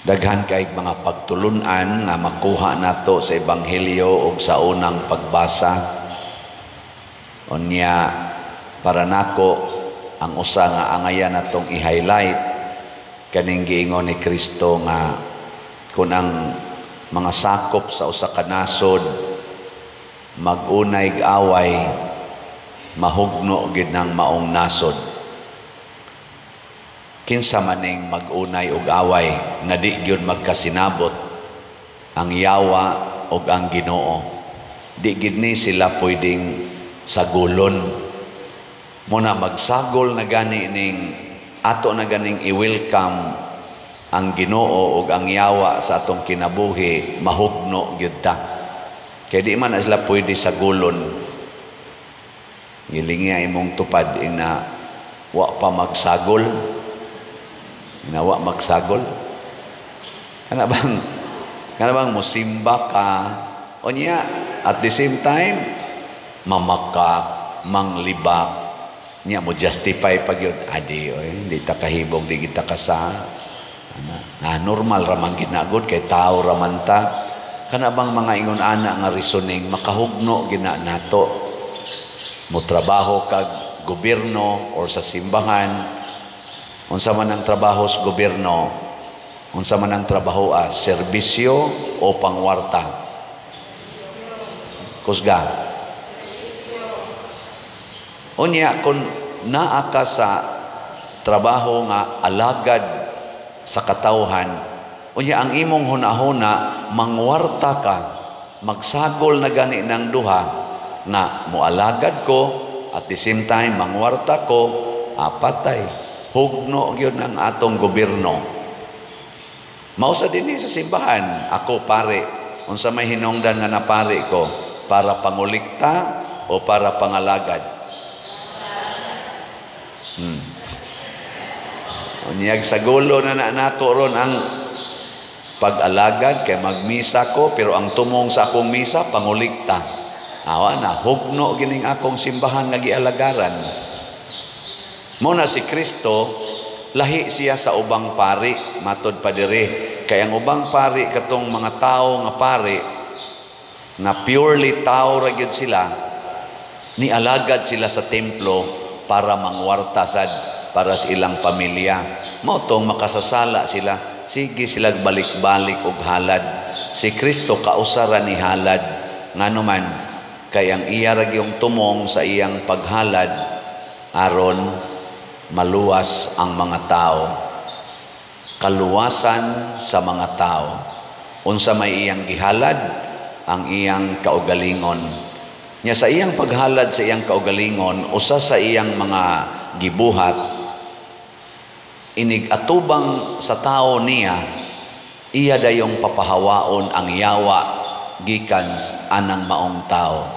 Daghan kay mga pagtulunan nga makuha nato sa ebanghelyo ug sa unang pagbasa. Unya para nako ang usa nga angayan natong i-highlight kaning giingon ni Kristo nga kun ang mga sakop sa usa ka nasod mag-unay away mahugno gid ng maong nasod. Kinsa maning mag-unay og away nga di gyud magkasinabot ang Yawa ug ang Ginoo. Di gid ni sila pwedeng sagolon. Muna magsagol na gani ning ato na ganing i-welcome ang Ginoo ug ang Yawa sa atong kinabuhi, mahugno gyud ta. Kay di man sila pwede sagolon. Gilingi imong tupad ina wa pa magsagol. Inawa magsagol. Kana bang musimba ka onya at the same time mamakak, manglibak nya mo justify pag yun adi oy di ta kahibog di kita kasa normal ra man ginagod kay tao ra man ta. Kana bang mga ingon ana nga reasoning makahugno gina nato mo trabaho kag gobyerno or sa simbahan. Unsa man ang trabaho sa gobyerno, unsa man ang trabaho serbisyo o pangwarta? Kusga. Unya kung naa ka sa trabaho nga alagad sa katawhan, unya ang imong hunahuna mangwarta ka, magsagol na gani ng duha nga moalagad ko at the same time mangwarta ko, patay. Hugno yun ang atong gobyerno. Mausa din sa simbahan, ako pare, unsa may hinungdan nga na pare ko, para pangulikta o para pangalagad? Unyag sa gulo na nako ron ang pag-alagad, kay magmisa ko, pero ang tumong sa akong misa, pangulikta. Awa na, hugno gining akong simbahan nga gialagaran. Muna si Kristo, lahi siya sa ubang pari, matod pa diri. Kaya ang ubang pari, katong mga tao nga pari, nga purely tao ra gyud sila, nialagad sila sa templo para mangwarta sad para sa ilang pamilya. Mao tong makasasala sila, sige sila balik-balik og halad. Si Kristo kausara ni halad, ngano man kay ang iya ra gyung tumong sa iyang paghalad aron maluwas ang mga tao. Kaluwasan sa mga tao. Unsa may iyang gihalad, ang iyang kaugalingon. Nya sa iyang paghalad sa iyang kaugalingon, usa sa iyang mga gibuhat, inigatubang sa tao niya, iya dayong papahawaon ang Yawa gikan anang maong tao.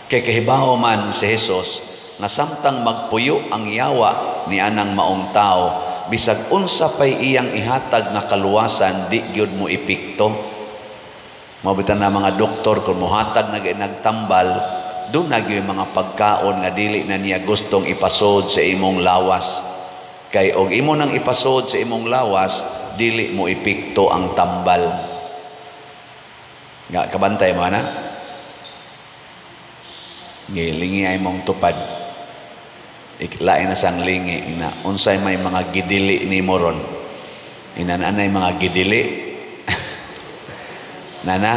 Kay kahibawo man si Jesus nga samtang magpuyo ang Yawa ni anang maong tao, bisag unsa pay iyang ihatag nga kaluwasan di gyud mo ipikto. Mabitan na mga doktor kung mohatag na nagtambal, doon na gyud mga pagkaon nga dili na niya gustong ipasod sa imong lawas. Kay og imo nang ipasod sa imong lawas, dili mo ipikto ang tambal. Nga kabantay mo na? Gilingi ay mong tupad. Iklain na sang lingi na unsay may mga gidili ni moron. Inananay mga gidili. Nana?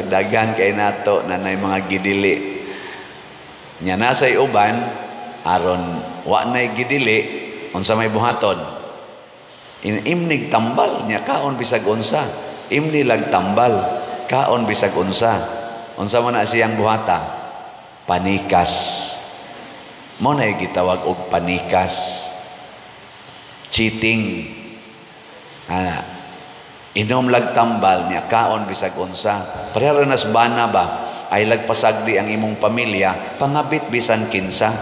Dagan kay nato nanay mga gidili. Nya nasay uban aron wa nay gidili unsa may buhaton. Imnig tambal nya kaon bisag unsa. Imni lag tambal kaon bisag unsa. Unsa man na siyang buhata? Panikas. Mo na gitawag og panikas. Cheating. Ana. Inom lag tambal niya kaon bisag unsa. Pareha nas bana ba? Ay lagpasagdi ang imong pamilya, pangabit bisan kinsa.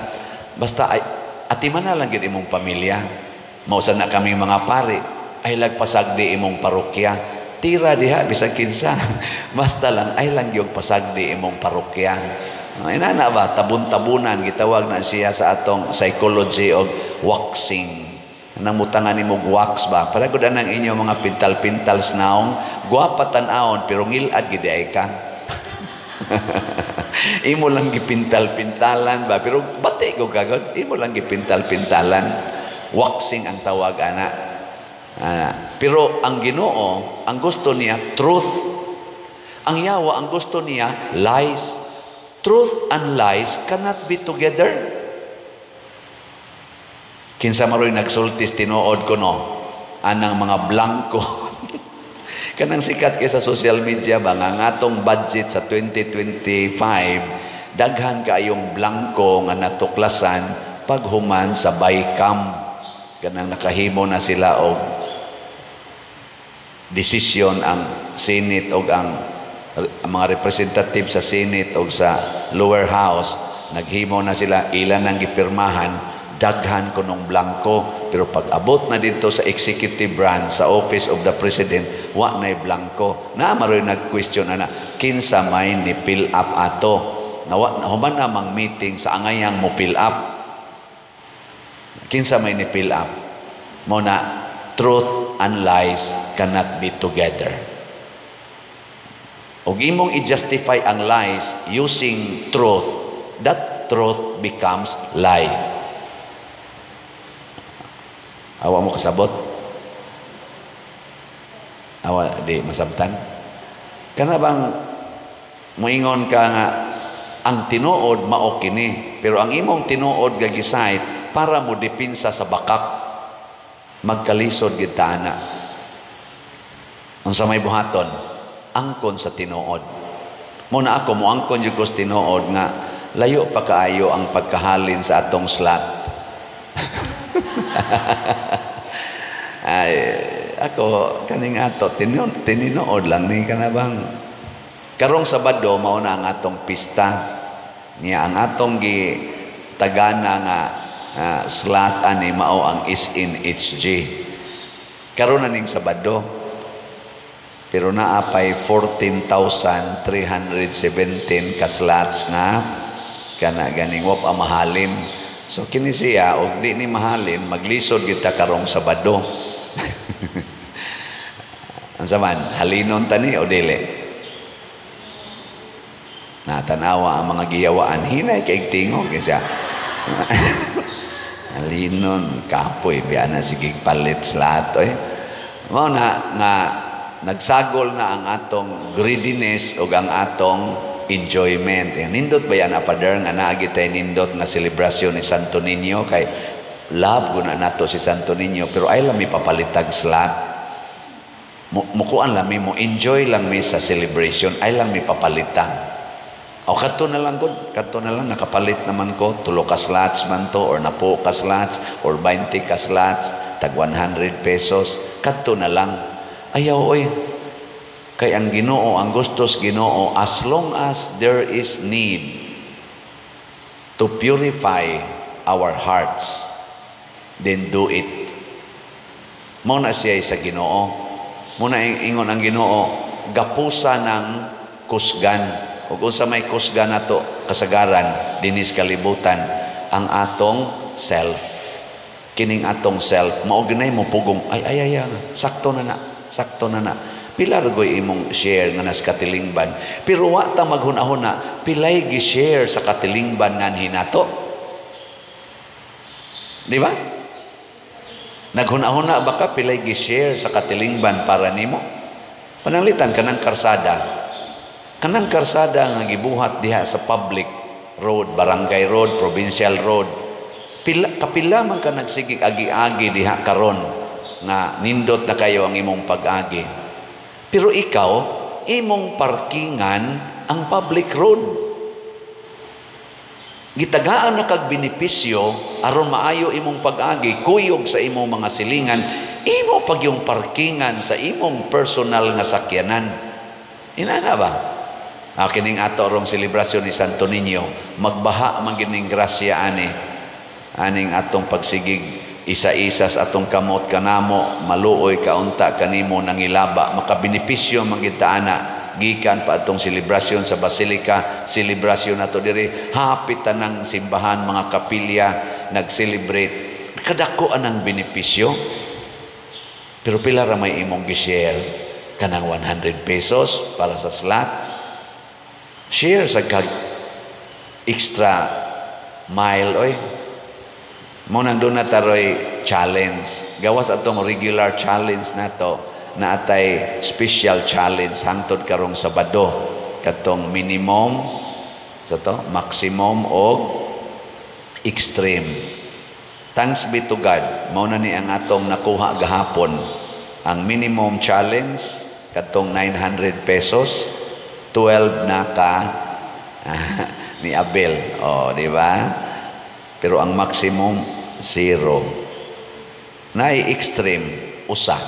Basta ay atiman na lang gid imong pamilya. Mausa na kami mga pare, ay lagpasagdi imong parokya. Tira diha bisag kinsa. Basta lang ay lang gyud pasagdi imong parokya. Inana ba, tabun-tabunan, gitawag na siya sa atong psychology of waxing. Nang mutangan ni mo wax ba? Para gud anang inyo mga pintal-pintal snaong, guwapa tan-awon pero ngilad gid ay ka. Imo lang gipintal-pintalan ba? Pero bati ko kagod, imo lang gipintal-pintalan. Waxing ang tawag ana. Pero ang Ginoo, ang gusto niya truth. Ang Yawa, ang gusto niya lies. Truth and lies cannot be together. Kinsa maroy nagsultis tinuod ko no, anang mga blanco. Kanang sikat kay sa social media ba nga atong budget sa 2025, daghan kaayong blanco nga natuklasan paghuman sa BICAM. Kanang nakahimo na sila og desisyon ang Senate og ang mga representative sa Senate o sa lower house, naghimo na sila, ilan ang gipirmahan, daghan ko nung blanco. Pero pag abot na dito sa executive branch, sa office of the president, wa na'y blanco. Na maroy nag-question na, kinsa may ni fill up ato. Human namang meeting sa angayang mo fill up. Kinsa may ni fill up. Muna, truth and lies cannot be together. Og imong i-justify ang lies using truth, that truth becomes lie. Awa mo kasabot? Awa di masabtan? Kana bang moingon ka nga ang tinuod mao kini, pero ang imong tinuod gagisayt para mo dipinsa sa bakak, magkalisod gid ta ana. Unsa may buhaton? Angkon sa tinuod. Muna ako mo angkon jud ko sa tinuod nga layo pa kaayo ang pagkahalin sa atong slot. Ay, ako kaning ato tininood lang ni kanabang karong Sabado mao na ang atong pista niya, ang atong gi tagana nga slot ani mao ang SNHG karon na ning Sabado, pero naapay 14,317 ka slots nga kana ganing wap mahalin. So kini siya og di ni mahalin, maglisod kita karong Sabado. Ansa man halinon tani o dili? Natanawa ang mga giyawaan, hinay kay tingog siya. Halinon kapoy biya na sige palit slot oy. Mao na nga nagsagol na ang atong greediness o ang atong enjoyment. Nindot ba yan, Father, nga naagi tayo nindot nga selebrasyon ni Santo Niño, kay love guna nato si Santo Niño, pero ay lang may papalitag slot. Mukuan lang, mo enjoy lang may sa celebration, ay lang may papalitag. O kato na lang gud, kato na lang, nakapalit naman ko, 3 ka slots man to, or 10 ka slots, or 20 ka slots, tag 100 pesos, kato na lang. Ayaw, oy, kay ang Ginoo, ang gustos Ginoo, as long as there is need to purify our hearts, then do it. Mao na siya sa Ginoo. Muna ingon ang Ginoo, gapusa ng kusgan. Ug unsa may kusgan nato kasagaran dinis kalibutan, ang atong self. Kining atong self, mao ginay mo pugong ay sakto na na, sakto na na. Pilar goy imong share nga nas katilingban. Pero wa ta maghunahuna, pilay gi-share sa katilingban nga hinato. Di ba? Naghunahuna ba ka pilay gi-share sa katilingban para nimo? Pananglitan kanang karsada. Kanang karsada nga gibuhat diha sa public road, barangay road, provincial road. Kapila man ka nagsigig agi-agi diha karon nga nindot na kayo ang imong pag-agi. Pero ikaw, imong parkingan ang public road. Gitagaan na kag benepisyo aron maayo imong pag-agi, kuyog sa imong mga silingan, imo pag yung parkingan sa imong personal nga sakyanan. Inana ba? Kining ato rong selebrasyon ni Santo Niño, magbaha man gining grasya aning atong pagsigig, isa-isa sa atong kamot kanamo, maluoy kaunta kanimo nangilaba, makabenepisyo mangitaana gikan pa atong selebrasyon sa Basilika, selebrasyon nato diri hapit tanang simbahan, mga kapilya nag-celebrate. kadako anang benepisyo. Pero pila ra may imong gi-share kanang 100 pesos para sa slot. Share sa kag extra mile oy. Mo nang doon na taroy challenge. Gawas atong regular challenge nato na atay special challenge hangtod karong Sabado. Katong minimum sa to, maximum o extreme. Thanks be to God, mao na ni ang atong nakuha gahapon. Ang minimum challenge katong 900 pesos, 12 na ka ni Abel. Oh, di ba? Pero ang maximum 0. Extreme usa.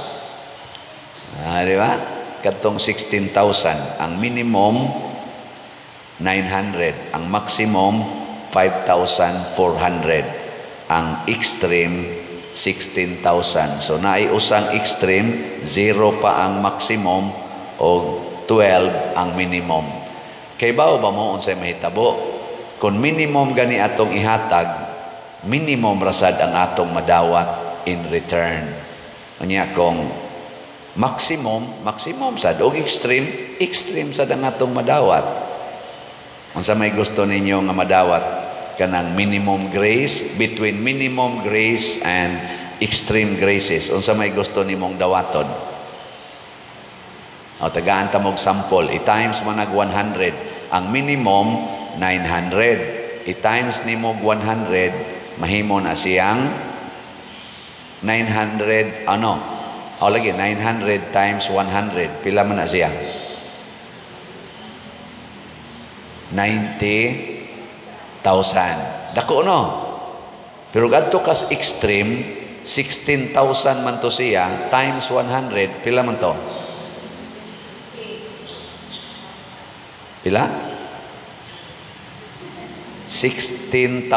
Di ba? Katong 16,000, ang minimum 900, ang maximum 5,400. Ang extreme 16,000. So usang extreme, 0 pa ang maximum o 12 ang minimum. Kay bao ba mo unsay mahitabo? Kung minimum gani atong ihatag, minimum rasad ang atong madawat in return. Unya kung maximum sad og extreme sad ang atong madawat. Unsa may gusto ninyo nga madawat? Kanang minimum grace, between minimum grace and extreme graces. Unsa may gusto nimong dawaton? O tagaan ta mog sample, i-times mo nag 100. Ang minimum 900. I-times nimo 100, mahimo na siyang 900 O lagi 900 times 100. Pila man na siya? 90,000. Dako no. Pero gadto kas extreme 16,000 man to siya times 100, pila man to? Pila? 16,000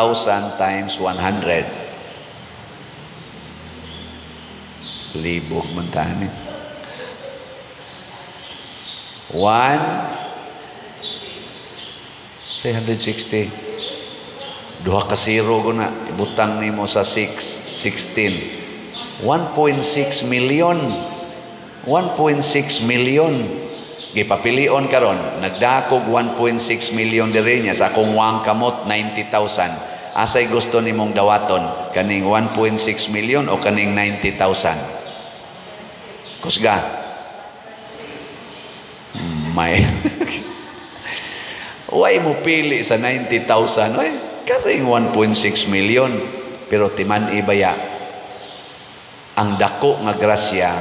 times 100. Libog man tani. 160. Duha ka zero ko na ibutang nimo sa 16. 1.6 million. 1.6 million. Gipapilion karon, nagdakog 1.6 million diri niya sa akong wang kamot 90,000. Asay gusto nimong dawaton, kaning 1.6 million o kaning 90,000? Kusga. May Way mo pili sa 90,000, oy, karing 1.6 million. Pero timan ibaya, ang dako nga grasya,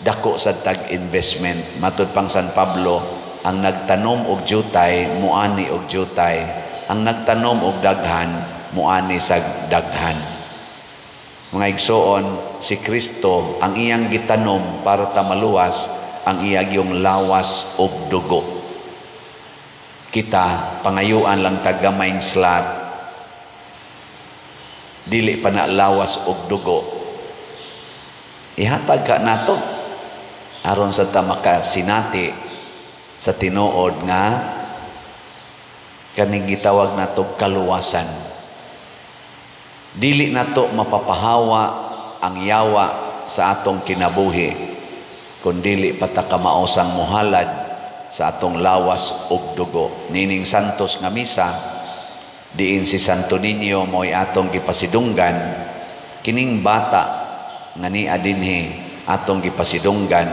dako sa tag-investment. Matud pang San Pablo, ang nagtanom og jutay, muani og jutay. Ang nagtanom og daghan, muani sa daghan. Mga igsoon, si Kristo, ang iyang gitanom para ta maluwas, ang iyang yung lawas og dugo. Kita, pangayuan lang tagamayng slot, dili pa na lawas og dugo. Ihatag ka nato aron sa ta makasinati sa tinuod nga kaning gitawag nato kaluwasan. Dili nato mapapahawa ang yawa sa atong kinabuhi kun dili pa ta kamaosang muhalad sa atong lawas ug dugo. Nining santos nga misa diin si Santo Niño mo'y atong gipasidunggan, kining bata nga ni adinhi atong gipasidunggan,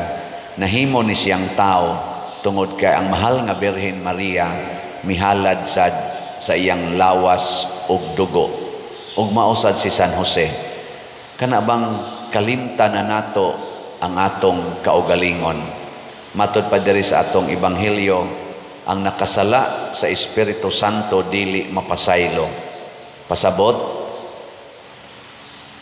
nahimo ni siyang tao tungod kay ang mahal nga Birhen Maria mihalad sad sa iyang lawas ug dugo. Ug mausad si San Jose, kana bang kalimtan na nato ang atong kaugalingon. Matod pa diri sa atong ebanghelyo, ang nakasala sa Espiritu Santo dili mapasaylo. Pasabot,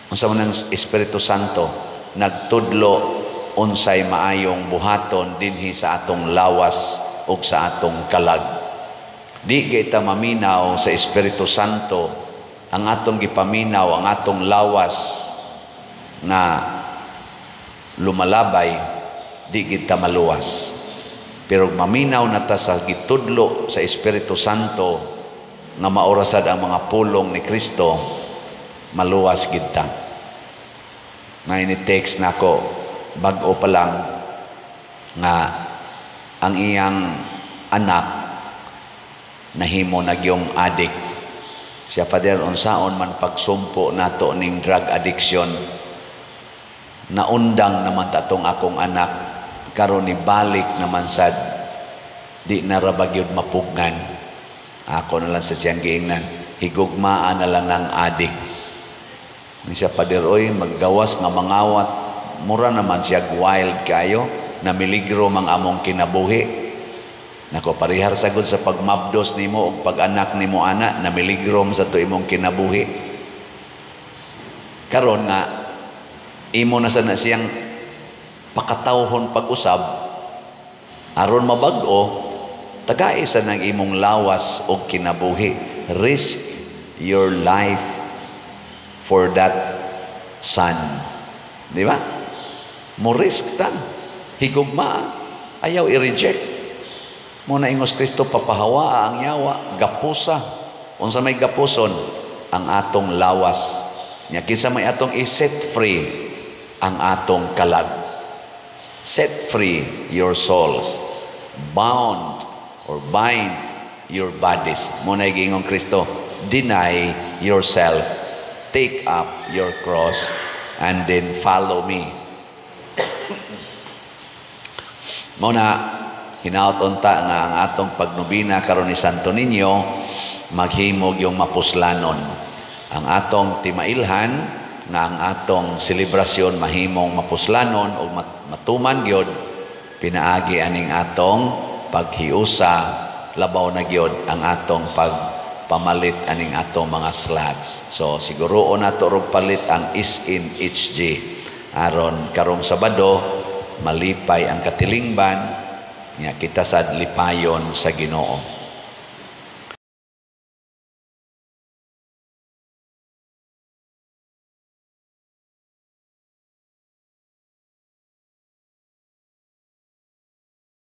unsa man ang Espiritu Santo, nagtudlo unsay maayong buhaton dinhi sa atong lawas ug sa atong kalag. Di kita maminaw sa Espiritu Santo ang atong gipaminaw, ang atong lawas na lumalabay, di kita maluwas. Pero maminaw na ta sa gitudlo sa Espiritu Santo nga maorasad ang mga pulong ni Kristo, maluwas kita. May ni-text na ako, bag-o pa lang, nga ang iyang anak nahimo nagyong adik. Siya Father, unsaon man pagsumpo nato ning drug addiction, naundang naman tatong akong anak, karon ni balik naman sad, di narabagyod mapugnan. Ako na lang sa siyang giingnan, higugmaan na lang ng adik. Ni siya Father, oy, maggawas nga mangawat, mura naman siya wild kayo, na miligro mang among kinabuhi. Nako, parihar sagod sa pagmabdos nimo o pag-anak nimo ana, na miligro sa to imong kinabuhi. Karon nga, imo na sana siyang pakatawhon pag-usab, aron mabag-o, tagay sa ng imong lawas o kinabuhi. Risk your life for that son. Di ba? Mo risk tan. Higugma, ayaw i-reject. Muna ingos Kristo, papahawa ang yawa, gapusa. Unsa may gapuson, ang atong lawas. Nya kinsa may atong i-set free, ang atong kalag. Set free your souls. Bound or bind your bodies. Muna ingong Kristo, deny yourself. Take up your cross and then follow me. Muna, hinaot unta nga ang atong pagnubina karon ni Santo Niño, maghimog yung mapuslanon. Ang atong timailhan nga ang atong selebrasyon mahimong mapuslanon o matuman gyud, pinaagi aning atong paghiusa, labaw na gyud ang atong pamalit aning atong mga slots. So siguro nato rog palit ang is in HG aron karong Sabado malipay ang katilingban nga kita sad lipayon sa Ginoo.